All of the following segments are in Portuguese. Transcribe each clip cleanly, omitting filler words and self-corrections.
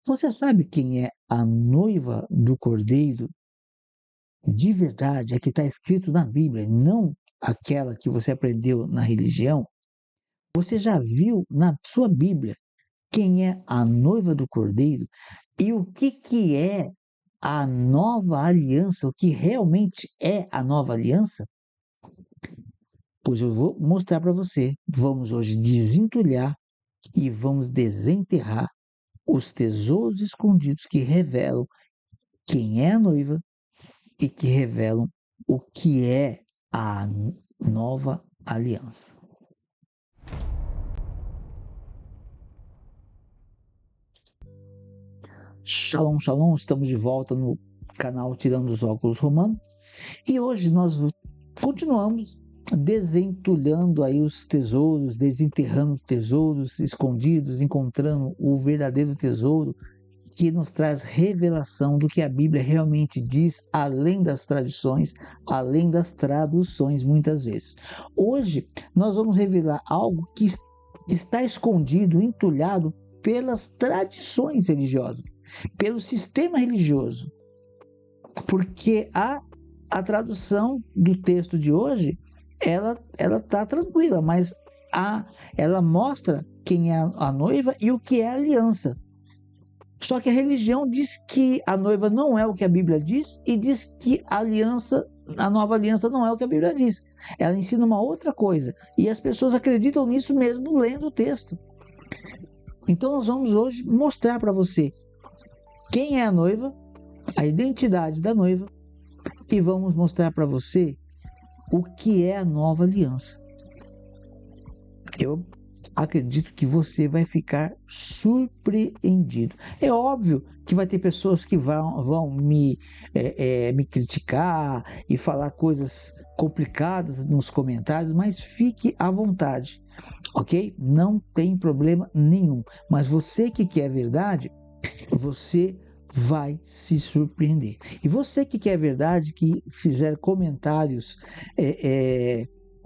Você sabe quem é a noiva do Cordeiro de verdade, a que está escrito na Bíblia, não aquela que você aprendeu na religião? Você já viu na sua Bíblia quem é a noiva do Cordeiro e o que é a nova aliança, o que realmente é a nova aliança? Pois eu vou mostrar para você. Vamos hoje desentulhar e vamos desenterrar os tesouros escondidos que revelam quem é a noiva e que revelam o que é a nova aliança. Shalom, shalom, estamos de volta no canal Tirando os Óculos Romano e hoje nós continuamos desentulhando aí os tesouros, desenterrando tesouros escondidos, encontrando o verdadeiro tesouro que nos traz revelação do que a Bíblia realmente diz, além das tradições, além das traduções muitas vezes. Hoje nós vamos revelar algo que está escondido, entulhado pelas tradições religiosas, pelo sistema religioso, porque a tradução do texto de hoje, ela está tranquila, mas ela mostra quem é a noiva e o que é a aliança. Só que a religião diz que a noiva não é o que a Bíblia diz e diz que a nova aliança não é o que a Bíblia diz. Ela ensina uma outra coisa e as pessoas acreditam nisso mesmo lendo o texto. Então nós vamos hoje mostrar para você quem é a noiva, a identidade da noiva, e vamos mostrar para você o que é a nova aliança. Eu acredito que você vai ficar surpreendido. É óbvio que vai ter pessoas que vão me criticar e falar coisas complicadas nos comentários, mas fique à vontade, ok? Não tem problema nenhum. Mas você que quer a verdade, você vai se surpreender. E você que quer a verdade, que fizer comentários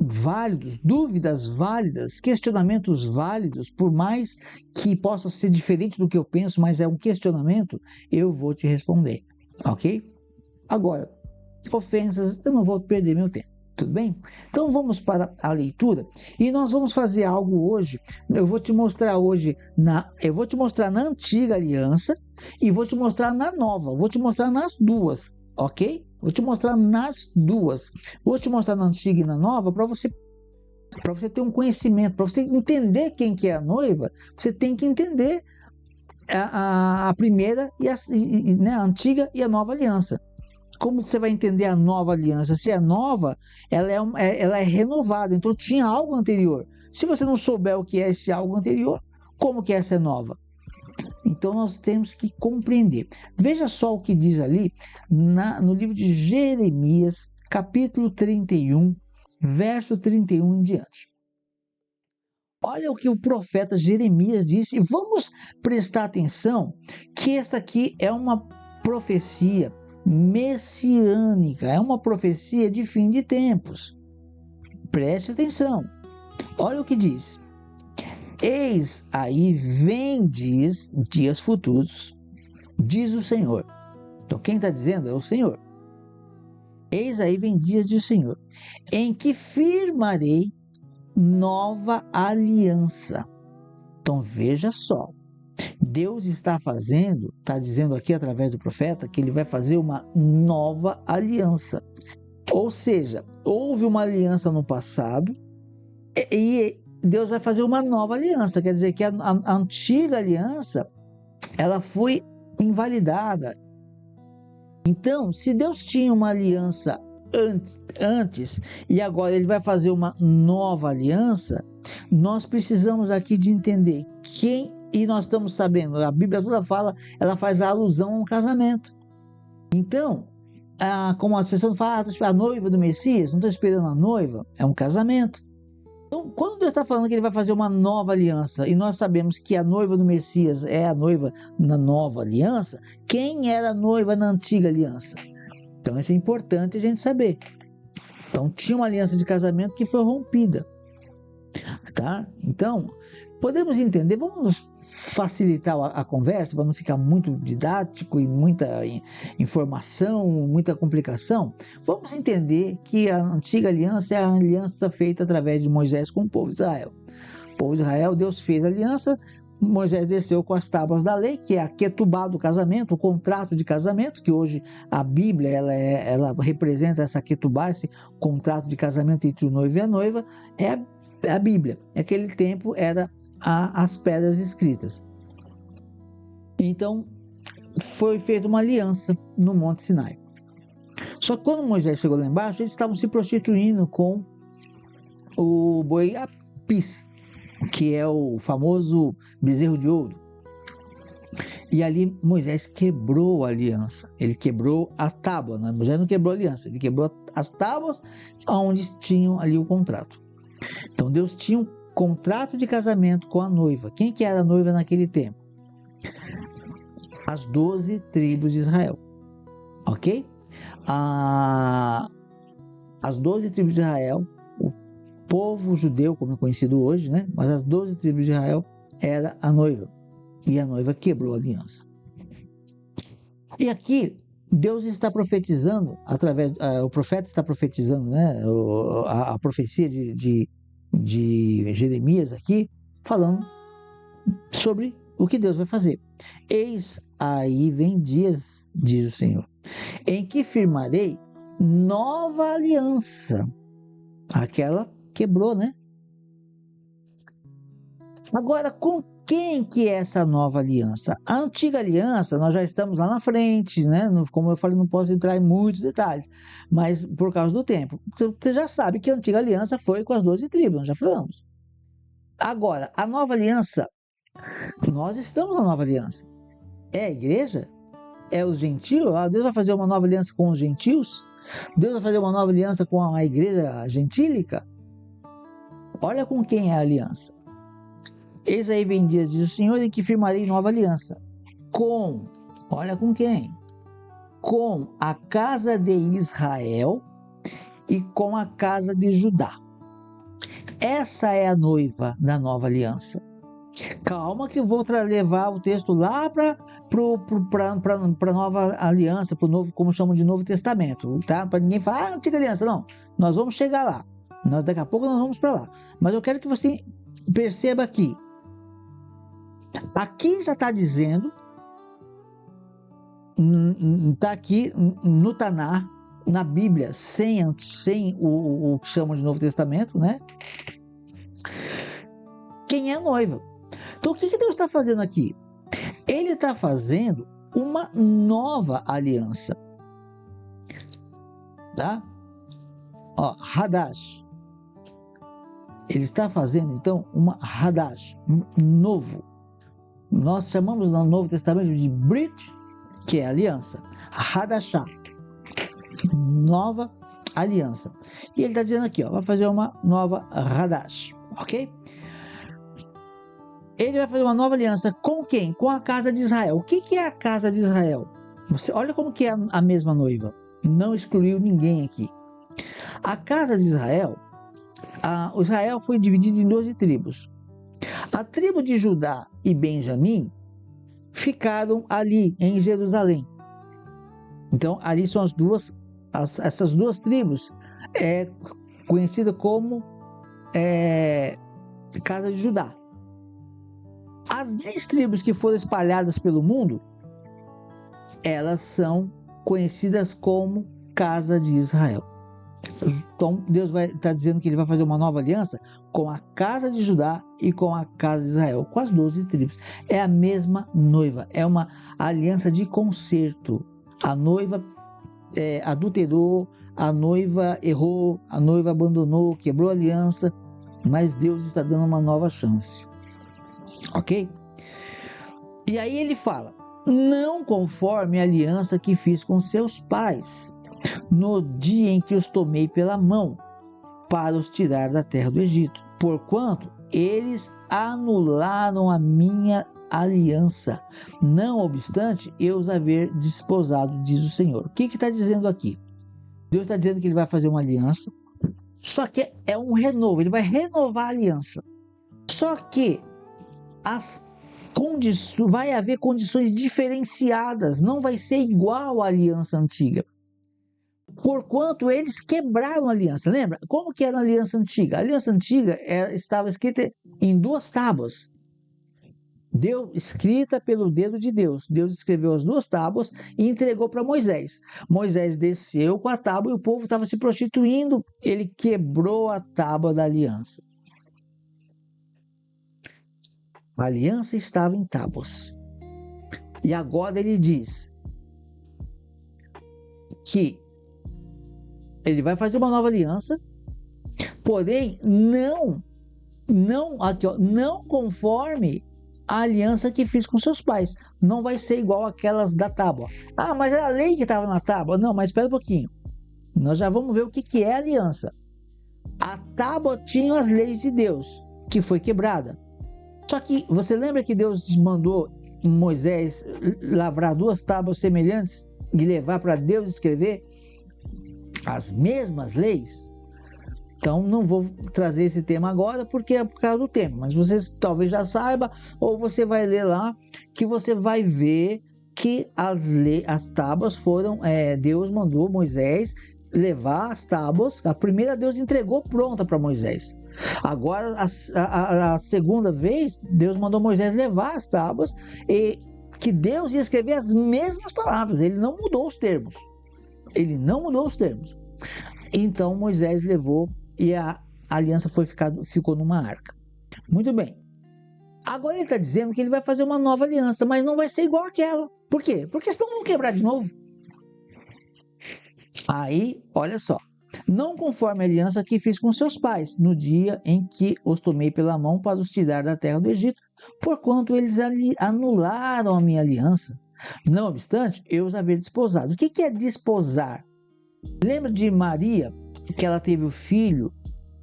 válidos, dúvidas válidas, questionamentos válidos, por mais que possa ser diferente do que eu penso, mas é um questionamento, eu vou te responder, ok? Agora, ofensas, eu não vou perder meu tempo. Tudo bem? Então vamos para a leitura e nós vamos fazer algo hoje. Eu vou te mostrar hoje eu vou te mostrar na antiga aliança e vou te mostrar na nova. Vou te mostrar nas duas, ok? Vou te mostrar nas duas. Vou te mostrar na antiga e na nova para você ter um conhecimento, para você entender quem que é a noiva. Você tem que entender a primeira né, a antiga e a nova aliança. Como você vai entender a nova aliança? Se é nova, ela é renovada, então tinha algo anterior. Se você não souber o que é esse algo anterior, como que essa é nova? Então nós temos que compreender. Veja só o que diz ali no livro de Jeremias, capítulo 31, verso 31 em diante. Olha o que o profeta Jeremias disse, e vamos prestar atenção que esta aqui é uma profecia messiânica, é uma profecia de fim de tempos. Preste atenção. Olha o que diz. Eis aí vem dias futuros, diz o Senhor. Então quem está dizendo é o Senhor. Eis aí vem dias do Senhor, em que firmarei nova aliança. Então veja só. Deus está dizendo aqui através do profeta, que ele vai fazer uma nova aliança. Ou seja, houve uma aliança no passado e Deus vai fazer uma nova aliança. Quer dizer que a antiga aliança, ela foi invalidada. Então, se Deus tinha uma aliança antes e agora ele vai fazer uma nova aliança, nós precisamos aqui de entender e nós estamos sabendo, a Bíblia toda ela faz a alusão a um casamento. Então, como as pessoas falam, a noiva do Messias, não estou esperando a noiva, é um casamento. Então, quando Deus está falando que ele vai fazer uma nova aliança, e nós sabemos que a noiva do Messias é a noiva na nova aliança, quem era a noiva na antiga aliança? Então, isso é importante a gente saber. Então, tinha uma aliança de casamento que foi rompida, tá? Então, Podemos entender, vamos facilitar a conversa para não ficar muito didático e muita informação, muita complicação. Vamos entender que a antiga aliança é a aliança feita através de Moisés com o povo de Israel. O povo de Israel, Deus fez aliança, Moisés desceu com as tábuas da lei, que é a ketubá do casamento, o contrato de casamento, que hoje a Bíblia ela representa essa ketubá, esse contrato de casamento entre o noivo e a noiva, é a Bíblia. Naquele tempo era as pedras escritas. Então, foi feita uma aliança no Monte Sinai. Só que quando Moisés chegou lá embaixo, eles estavam se prostituindo com o boi Apis, que é o famoso bezerro de ouro. E ali Moisés quebrou a aliança. Ele quebrou a tábua. Né? Moisés não quebrou a aliança, ele quebrou as tábuas onde tinham ali o contrato. Então Deus tinha um contrato de casamento com a noiva. Quem que era a noiva naquele tempo? As 12 tribos de Israel. Ok? As 12 tribos de Israel, o povo judeu, como é conhecido hoje, né? Mas as 12 tribos de Israel era a noiva. E a noiva quebrou a aliança. E aqui, Deus está profetizando, o profeta está profetizando, né? A profecia de Jeremias aqui, falando sobre o que Deus vai fazer. Eis aí vem dias, diz o Senhor, em que firmarei nova aliança. Aquela quebrou, né? Agora, com quem que é essa nova aliança? A antiga aliança, nós já estamos lá na frente, né? Como eu falei, não posso entrar em muitos detalhes, mas por causa do tempo. Você já sabe que a antiga aliança foi com as 12 tribos, nós já falamos. Agora, a nova aliança, nós estamos na nova aliança. É a igreja? É os gentios? Deus vai fazer uma nova aliança com os gentios? Deus vai fazer uma nova aliança com a igreja gentílica? Olha com quem é a aliança. Eis aí vem dias, diz o Senhor, em que firmarei nova aliança. Olha com quem? Com a casa de Israel e com a casa de Judá. Essa é a noiva da nova aliança. Calma que eu vou levar o texto lá para a nova aliança, para o novo, como chamam de Novo Testamento, tá? Para ninguém falar, antiga aliança, não. Nós vamos chegar lá. Daqui a pouco nós vamos para lá. Mas eu quero que você perceba aqui. Aqui já está dizendo, está aqui no Tanar, na Bíblia, sem o que chamam de Novo Testamento, né? Quem é a noiva? Então o que Deus está fazendo aqui? Ele está fazendo uma nova aliança. Tá? Ó, Hadash. Ele está fazendo então uma Hadash, um novo. Nós chamamos no Novo Testamento de Brit, que é aliança. Hadashah, nova aliança. E ele está dizendo aqui, ó, vai fazer uma nova Hadash, ok? Ele vai fazer uma nova aliança com quem? Com a casa de Israel. O que é a casa de Israel? Você olha como que é a mesma noiva. Não excluiu ninguém aqui. A casa de Israel, o Israel foi dividido em 12 tribos. A tribo de Judá e Benjamim ficaram ali em Jerusalém. Então, ali são essas duas tribos, conhecida como casa de Judá. As 10 tribos que foram espalhadas pelo mundo, elas são conhecidas como casa de Israel. Então Deus vai estar dizendo que ele vai fazer uma nova aliança com a casa de Judá e com a casa de Israel, com as 12 tribos. É a mesma noiva, é uma aliança de conserto. A noiva adulterou, a noiva errou, a noiva abandonou, quebrou a aliança, mas Deus está dando uma nova chance. Ok? E aí ele fala, não conforme a aliança que fiz com seus pais, no dia em que os tomei pela mão, para os tirar da terra do Egito, porquanto eles anularam a minha aliança, não obstante eu os haver desposado, diz o Senhor. O que está dizendo aqui? Deus está dizendo que ele vai fazer uma aliança, só que é um renovo, ele vai renovar a aliança. Só que vai haver condições diferenciadas, não vai ser igual à aliança antiga. Porquanto eles quebraram a aliança. Lembra? Como que era a aliança antiga? A aliança antiga estava escrita em 2 tábuas. Escrita pelo dedo de Deus. Deus escreveu as 2 tábuas e entregou para Moisés. Moisés desceu com a tábua e o povo estava se prostituindo. Ele quebrou a tábua da aliança. A aliança estava em tábuas. E agora ele diz que ele vai fazer uma nova aliança, porém não conforme a aliança que fiz com seus pais. Não vai ser igual aquelas da tábua. Ah, mas era a lei que estava na tábua. Não, mas espera um pouquinho. Nós já vamos ver o que é aliança. A tábua tinha as leis de Deus, que foi quebrada. Só que você lembra que Deus mandou Moisés lavrar 2 tábuas semelhantes e levar para Deus escrever as mesmas leis? Então não vou trazer esse tema agora porque é por causa do tema, mas você talvez já saiba, ou você vai ler lá, que você vai ver que as tábuas foram, Deus mandou Moisés levar as tábuas. A primeira Deus entregou pronta para Moisés. Agora a segunda vez Deus mandou Moisés levar as tábuas e que Deus ia escrever as mesmas palavras. Ele não mudou os termos. Então Moisés levou e a aliança ficou numa arca. Muito bem. Agora ele está dizendo que ele vai fazer uma nova aliança, mas não vai ser igual àquela. Por quê? Porque senão vão quebrar de novo. Aí, olha só. Não conforme a aliança que fiz com seus pais, no dia em que os tomei pela mão para os tirar da terra do Egito, porquanto eles anularam a minha aliança. Não obstante, eu os havia desposado. O que é desposar? Lembra de Maria, que ela teve o filho,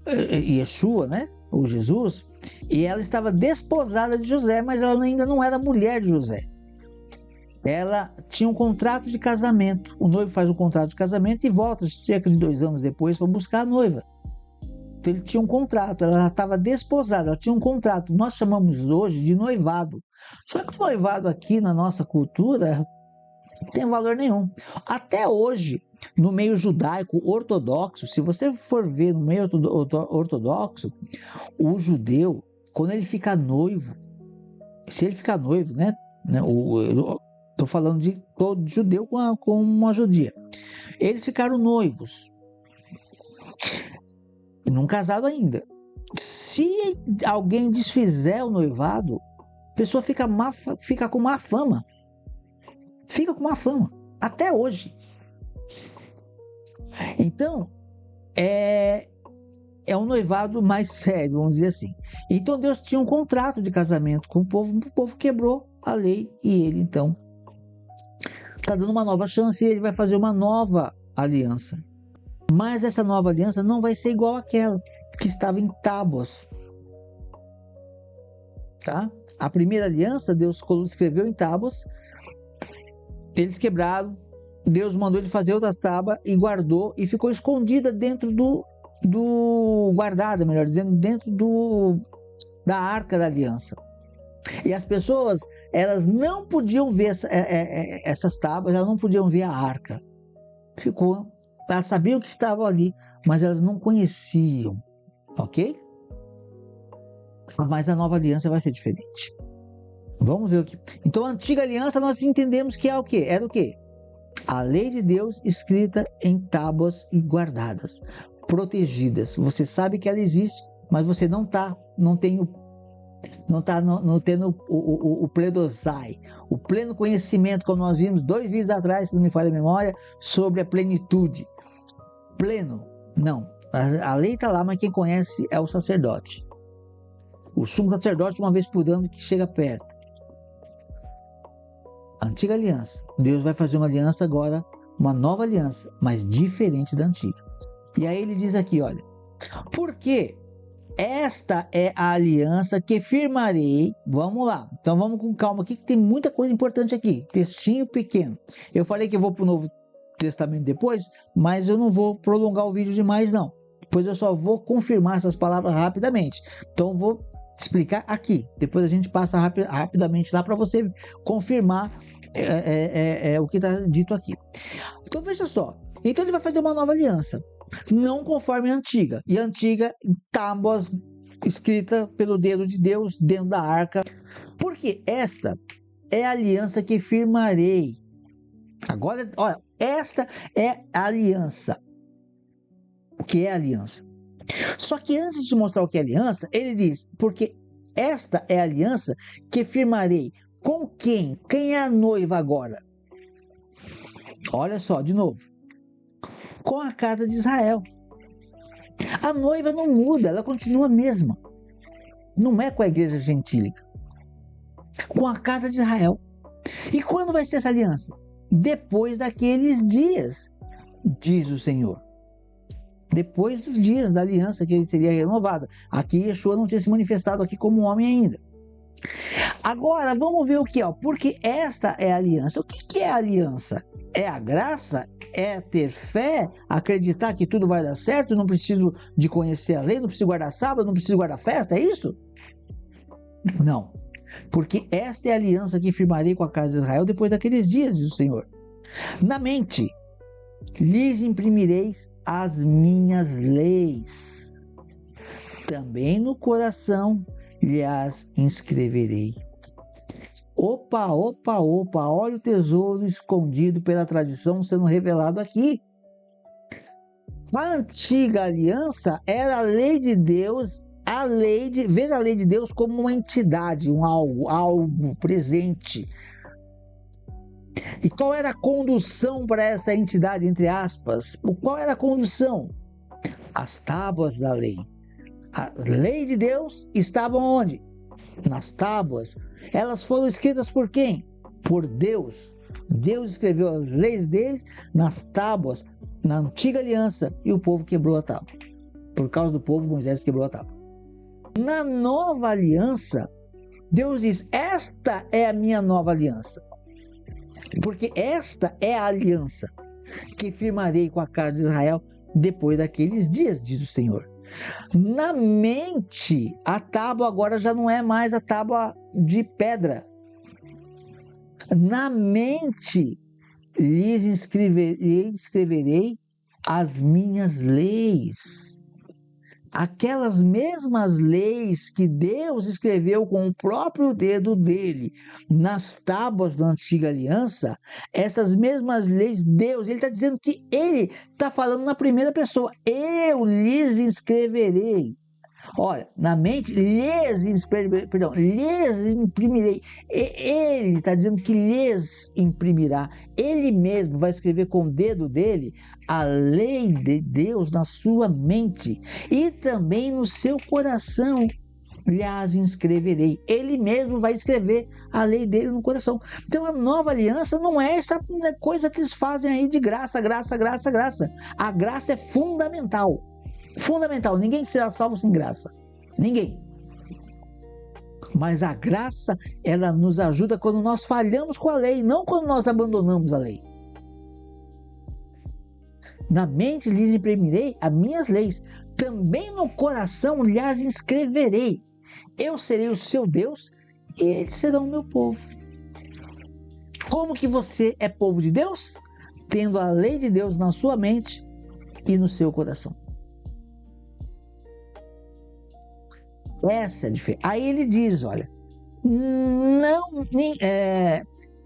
Yeshua, né? Ou Jesus, e ela estava desposada de José, mas ela ainda não era mulher de José. Ela tinha um contrato de casamento. O noivo faz um contrato de casamento e volta cerca de 2 anos depois para buscar a noiva. Então ele tinha um contrato, ela estava desposada, ela tinha um contrato. Nós chamamos hoje de noivado. Só que o noivado aqui na nossa cultura não tem valor nenhum. Até hoje, no meio judaico ortodoxo, se você for ver no meio ortodoxo, o judeu, quando ele fica noivo, se ele ficar noivo, né? Estou falando de todo judeu com uma judia. Eles ficaram noivos. Não casaram ainda. Se alguém desfizer o noivado, a pessoa fica com má fama. Fica com má fama. Até hoje. Então, é um noivado mais sério, vamos dizer assim. Então Deus tinha um contrato de casamento com o povo quebrou a lei e ele então está dando uma nova chance e ele vai fazer uma nova aliança. Mas essa nova aliança não vai ser igual àquela que estava em tábuas. Tá? A primeira aliança Deus escreveu em tábuas, eles quebraram, Deus mandou ele fazer outra tábua e guardou e ficou escondida dentro guardada, melhor dizendo, dentro da arca da aliança. E as pessoas, elas não podiam ver essas tábuas, elas não podiam ver a arca. Elas sabiam que estavam ali, mas elas não conheciam, ok? Mas a nova aliança vai ser diferente. Vamos ver o que... Então a antiga aliança nós entendemos que é o quê? Era o quê? A lei de Deus escrita em tábuas e guardadas, protegidas. Você sabe que ela existe, mas você não tem o pledosai, o pleno conhecimento, como nós vimos 2 vídeos atrás, se não me falha a memória, sobre a plenitude. Pleno, não. A lei está lá, mas quem conhece é o sacerdote. O sumo sacerdote, uma vez por ano, que chega perto. A antiga aliança. Deus vai fazer uma aliança agora, uma nova aliança, mas diferente da antiga. E aí ele diz aqui, olha, porque esta é a aliança que firmarei. Vamos lá, então vamos com calma aqui, que tem muita coisa importante aqui, textinho pequeno. Eu falei que eu vou para o Novo Testamento depois, mas eu não vou prolongar o vídeo demais não. Depois eu só vou confirmar essas palavras rapidamente. Então eu vou explicar aqui. Depois a gente passa rapidamente lá para você confirmar o que está dito aqui. Então veja só. Então ele vai fazer uma nova aliança, não conforme a antiga. E a antiga, tábuas escrita pelo dedo de Deus dentro da arca. Porque esta é a aliança que firmarei. Agora, olha, esta é a aliança. O que é aliança? Só que antes de mostrar o que é aliança, ele diz, porque esta é a aliança que firmarei. Com quem? Quem é a noiva agora? Olha só, de novo. Com a casa de Israel. A noiva não muda, ela continua a mesma. Não é com a igreja gentílica. Com a casa de Israel. E quando vai ser essa aliança? Depois daqueles dias, diz o Senhor. Depois dos dias da aliança que seria renovada. Aqui Yeshua não tinha se manifestado aqui como homem ainda. Agora vamos ver o que é, porque esta é a aliança. O que é a aliança? É a graça? É ter fé? Acreditar que tudo vai dar certo? Não preciso de conhecer a lei? Não preciso guardar sábado? Não preciso guardar festa? É isso? Não. Porque esta é a aliança que firmarei com a casa de Israel depois daqueles dias, diz o Senhor. Na mente lhes imprimireis as minhas leis, também no coração lhes inscreverei. Opa, olha o tesouro escondido pela tradição sendo revelado aqui. A antiga aliança era a lei de Deus, veja a lei de Deus como uma entidade, algo presente. E qual era a condução para essa entidade, entre aspas? Qual era a condução? As tábuas da lei. A lei de Deus estava onde? Nas tábuas. Elas foram escritas por quem? Por Deus. Deus escreveu as leis dele nas tábuas, na antiga aliança, e o povo quebrou a tábua. Por causa do povo, Moisés quebrou a tábua. Na nova aliança, Deus diz: esta é a minha nova aliança. Porque esta é a aliança que firmarei com a casa de Israel depois daqueles dias, diz o Senhor. Na mente, a tábua agora já não é mais a tábua de pedra. Na mente lhes escreverei as minhas leis. Aquelas mesmas leis que Deus escreveu com o próprio dedo dele nas tábuas da antiga aliança, essas mesmas leis, Deus, ele está dizendo que ele está falando na primeira pessoa. Eu lhes escreverei. Olha, na mente, lhes imprimirei. Ele está dizendo que lhes imprimirá. Ele mesmo vai escrever com o dedo dele a lei de Deus na sua mente e também no seu coração lhes inscreverei. Ele mesmo vai escrever a lei dele no coração. Então a nova aliança não é essa coisa que eles fazem aí de graça. A graça é fundamental. Fundamental, ninguém será salvo sem graça, ninguém. Mas a graça, ela nos ajuda quando nós falhamos com a lei, não quando nós abandonamos a lei. Na mente lhes imprimirei as minhas leis, também no coração lhes inscreverei. Eu serei o seu Deus e eles serão o meu povo. Como que você é povo de Deus? Tendo a lei de Deus na sua mente e no seu coração. Essa é a diferença. Aí ele diz, olha,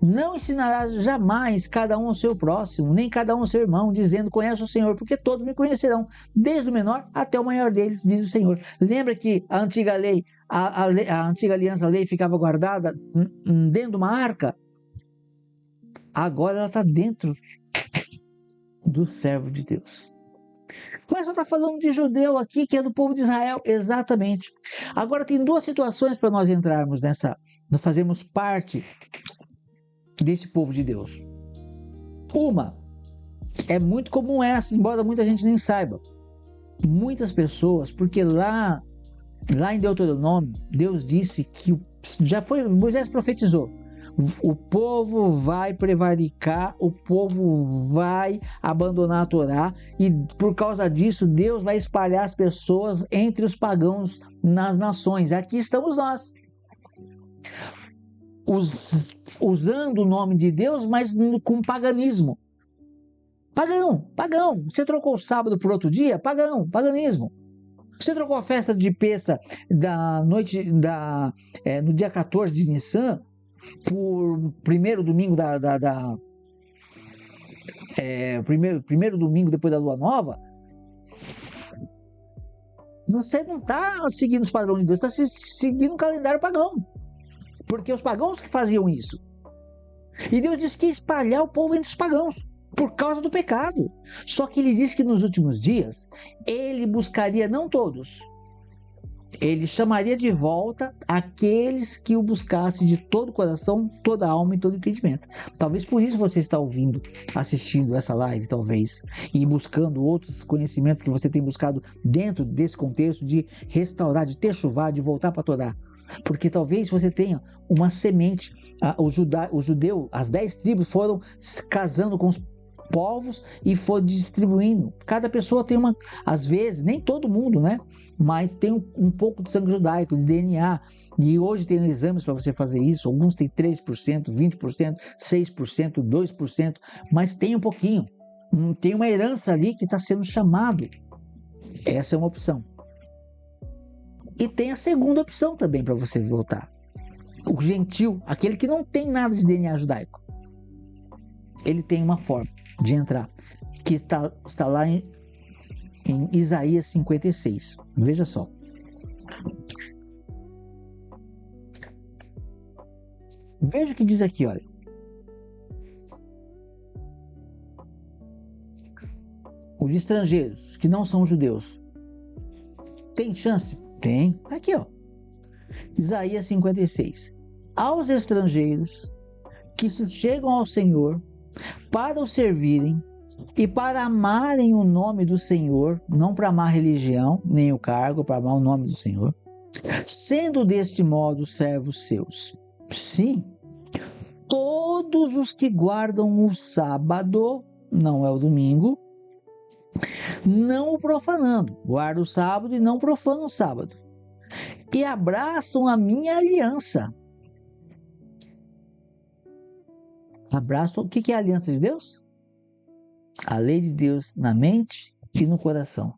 não ensinará jamais cada um ao seu próximo, nem cada um ao seu irmão, dizendo: conhece o Senhor, porque todos me conhecerão, desde o menor até o maior deles, diz o Senhor. Lembra que a antiga lei, a antiga aliança, a lei ficava guardada dentro de uma arca? Agora ela está dentro do servo de Deus. Mas só está falando de judeu aqui, que é do povo de Israel, exatamente. Agora tem duas situações para nós entrarmos nós fazermos parte desse povo de Deus. Uma é muito comum essa, embora muita gente nem saiba. Muitas pessoas, porque lá em Deuteronômio, Deus disse que Moisés profetizou: O povo vai prevaricar, o povo vai abandonar a Torá, e por causa disso Deus vai espalhar as pessoas entre os pagãos nas nações. Aqui estamos nós, usando o nome de Deus, mas com paganismo. Pagão. Você trocou o sábado por outro dia? Paganismo. Você trocou a festa de Pêssah da noite no dia 14 de Nissan por primeiro domingo primeiro domingo depois da lua nova? Você não está seguindo os padrões de Deus, está seguindo o calendário pagão, porque os pagãos que faziam isso. E Deus disse que ia espalhar o povo entre os pagãos por causa do pecado. Só que ele disse que nos últimos dias ele buscaria não todos, ele chamaria de volta aqueles que o buscassem de todo o coração, toda a alma e todo o entendimento. Talvez por isso você está assistindo essa live, talvez, e buscando outros conhecimentos que você tem buscado dentro desse contexto de restaurar, de techuvá, de voltar para a Torá. Porque talvez você tenha uma semente. O judeu, as 10 tribos foram se casando com os povos e foi distribuindo. Cada pessoa tem às vezes, nem todo mundo, né? Mas tem um pouco de sangue judaico, de DNA. E hoje tem exames para você fazer isso. Alguns têm 3%, 20%, 6%, 2%, mas tem um pouquinho. Tem uma herança ali que está sendo chamado. Essa é uma opção. E tem a segunda opção também para você voltar. O gentil, aquele que não tem nada de DNA judaico. Ele tem uma forma de entrar, que está lá em Isaías 56. Veja só. Veja o que diz aqui, olha. Os estrangeiros, que não são judeus, tem chance? Tem. Aqui, ó. Isaías 56. Aos estrangeiros que se chegam ao Senhor para o servirem e para amarem o nome do Senhor, não para amar a religião, nem o cargo, para amar o nome do Senhor, sendo deste modo servos seus. Sim, todos os que guardam o sábado, não é o domingo, não o profanando, guardam o sábado e não profanam o sábado, e abraçam a minha aliança. Abraçam, o que é a aliança de Deus? A lei de Deus na mente e no coração.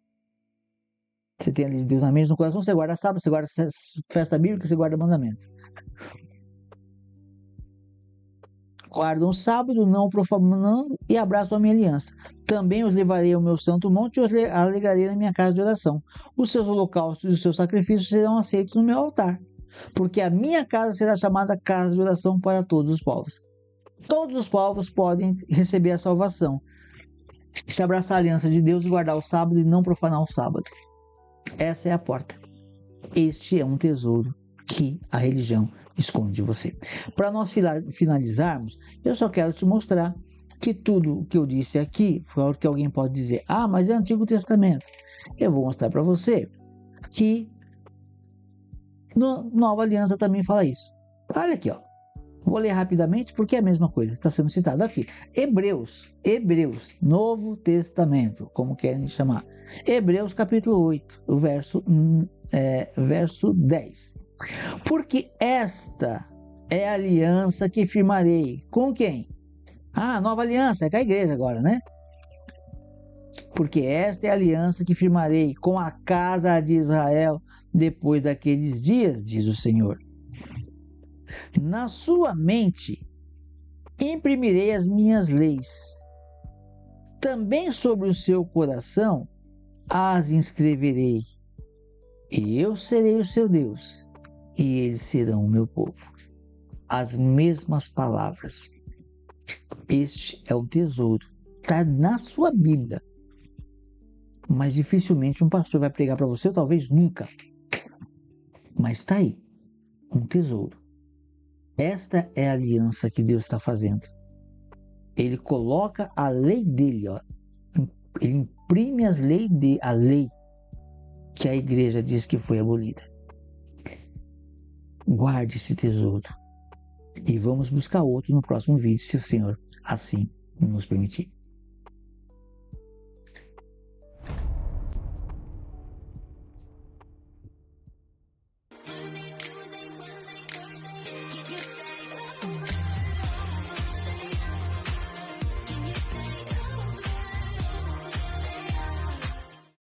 Você tem a lei de Deus na mente e no coração, você guarda sábado, você guarda festa bíblica, você guarda mandamento. Guardam o sábado, não profanando, e abraçam a minha aliança. Também os levarei ao meu santo monte e os alegrarei na minha casa de oração. Os seus holocaustos e os seus sacrifícios serão aceitos no meu altar, porque a minha casa será chamada casa de oração para todos os povos. Todos os povos podem receber a salvação, se abraçar a aliança de Deus e guardar o sábado e não profanar o sábado. Essa é a porta. Este é um tesouro que a religião esconde de você. Para nós finalizarmos, eu só quero te mostrar que tudo o que eu disse aqui, que alguém pode dizer, mas é Antigo Testamento. Eu vou mostrar para você que Nova Aliança também fala isso. Olha aqui, ó. Vou ler rapidamente porque é a mesma coisa, está sendo citado aqui. Hebreus, Novo Testamento, como querem chamar. Hebreus capítulo 8, o verso 10. Porque esta é a aliança que firmarei. Com quem? Nova aliança, é com a igreja agora, né? Porque esta é a aliança que firmarei com a casa de Israel depois daqueles dias, diz o Senhor. Na sua mente imprimirei as minhas leis, também sobre o seu coração as inscreverei, e eu serei o seu Deus, e eles serão o meu povo. As mesmas palavras. Este é um tesouro, está na sua Bíblia, mas dificilmente um pastor vai pregar para você, ou talvez nunca, mas está aí, um tesouro. Esta é a aliança que Deus está fazendo. Ele coloca a lei dele, ó. Ele imprime a lei que a igreja diz que foi abolida. Guarde esse tesouro. E vamos buscar outro no próximo vídeo, se o Senhor assim nos permitir.